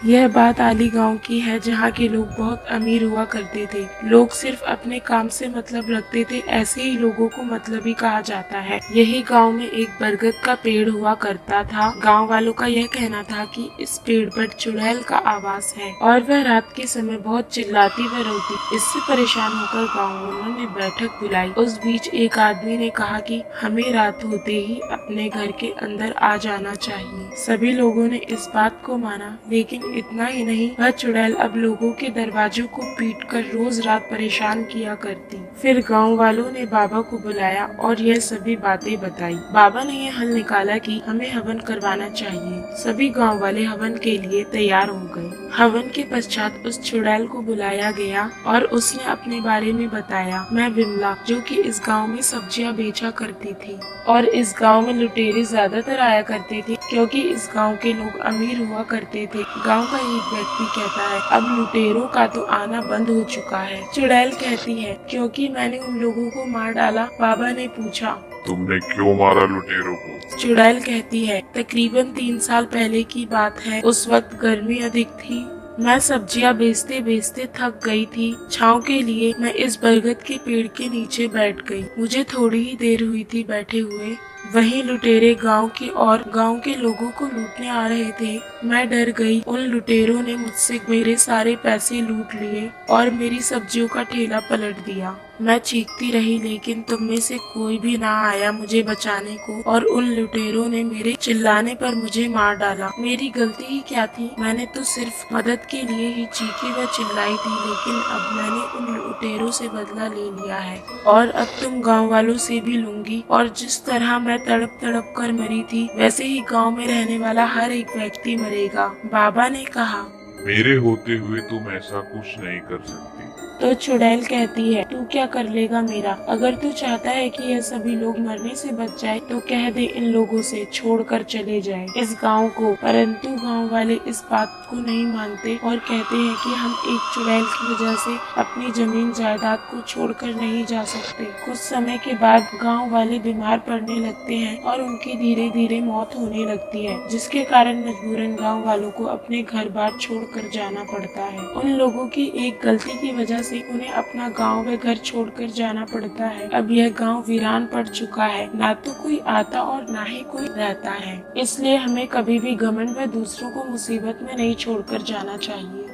यह बात आली गांव की है, जहां के लोग बहुत अमीर हुआ करते थे। लोग सिर्फ अपने काम से मतलब रखते थे, ऐसे ही लोगों को मतलबी कहा जाता है। यही गांव में एक बरगद का पेड़ हुआ करता था। गांव वालों का यह कहना था कि इस पेड़ पर चुड़ैल का आवास है और वह रात के समय बहुत चिल्लाती व रोती। इससे परेशान होकर गाँव वालों ने बैठक बुलाई। उस बीच एक आदमी ने कहा कि हमें रात होते ही अपने घर के अंदर आ जाना चाहिए। सभी लोगों ने इस बात को माना, लेकिन इतना ही नहीं, वह चुड़ैल अब लोगों के दरवाजों को पीटकर रोज रात परेशान किया करती। फिर गांव वालों ने बाबा को बुलाया और यह सभी बातें बताई। बाबा ने यह हल निकाला कि हमें हवन करवाना चाहिए। सभी गांव वाले हवन के लिए तैयार हो गए। हवन के पश्चात उस चुड़ैल को बुलाया गया और उसने अपने बारे में बताया। मैं विमला, जो कि इस गांव में सब्जियां बेचा करती थी, और इस गांव में लुटेरे ज्यादातर आया करते थे, क्योंकि इस गांव के लोग अमीर हुआ करते थे। गांव का एक व्यक्ति कहता है, अब लुटेरों का तो आना बंद हो चुका है। चुड़ैल कहती है, क्योंकि मैंने उन लोगों को मार डाला। बाबा ने पूछा, तुमने क्यों मारा लुटेरों को? चुड़ैल कहती है, तकरीबन 3 साल पहले की बात है। उस वक्त गर्मी अधिक थी। मैं सब्जियां बेचते बेचते थक गई थी। छांव के लिए मैं इस बरगद के पेड़ के नीचे बैठ गई। मुझे थोड़ी ही देर हुई थी बैठे हुए, वहीं लुटेरे गांव के और गांव के लोगों को लूटने आ रहे थे। मैं डर गई। उन लुटेरों ने मुझसे मेरे सारे पैसे लूट लिए और मेरी सब्जियों का ठेला पलट दिया। मैं चीखती रही, लेकिन तुम में से कोई भी ना आया मुझे बचाने को, और उन लुटेरों ने मेरे चिल्लाने पर मुझे मार डाला। मेरी गलती ही क्या थी? मैंने तो सिर्फ मदद के लिए ही चीखी व चिल्लाई थी, लेकिन अब मैंने उन लुटेरों से बदला ले लिया है और अब तुम गांव वालों से भी लूंगी। और जिस तरह मैं तड़प तड़प कर मरी थी, वैसे ही गांव में रहने वाला हर एक व्यक्ति मरेगा। बाबा ने कहा। मेरे होते हुए तुम ऐसा कुछ नहीं कर सकती। तो चुड़ैल कहती है, तू क्या कर लेगा मेरा? अगर तू चाहता है कि यह सभी लोग मरने से बच जाए, तो कह दे इन लोगों से छोड़कर चले जाए इस गांव को। परंतु गांव वाले इस बात को नहीं मानते और कहते हैं कि हम एक चुड़ैल की वजह से अपनी जमीन जायदाद को छोड़कर नहीं जा सकते। कुछ समय के बाद गाँव वाले बीमार पड़ने लगते हैं और उनकी धीरे धीरे मौत होने लगती है, जिसके कारण मजबूरन गाँव वालों को अपने घर बार छोड़कर जाना पड़ता है। उन लोगों की एक गलती की वजह से उन्हें अपना गांव व घर छोड़कर जाना पड़ता है। अब यह गांव वीरान पड़ चुका है, ना तो कोई आता और ना ही कोई रहता है। इसलिए हमें कभी भी घमंड व दूसरों को मुसीबत में नहीं छोड़कर जाना चाहिए।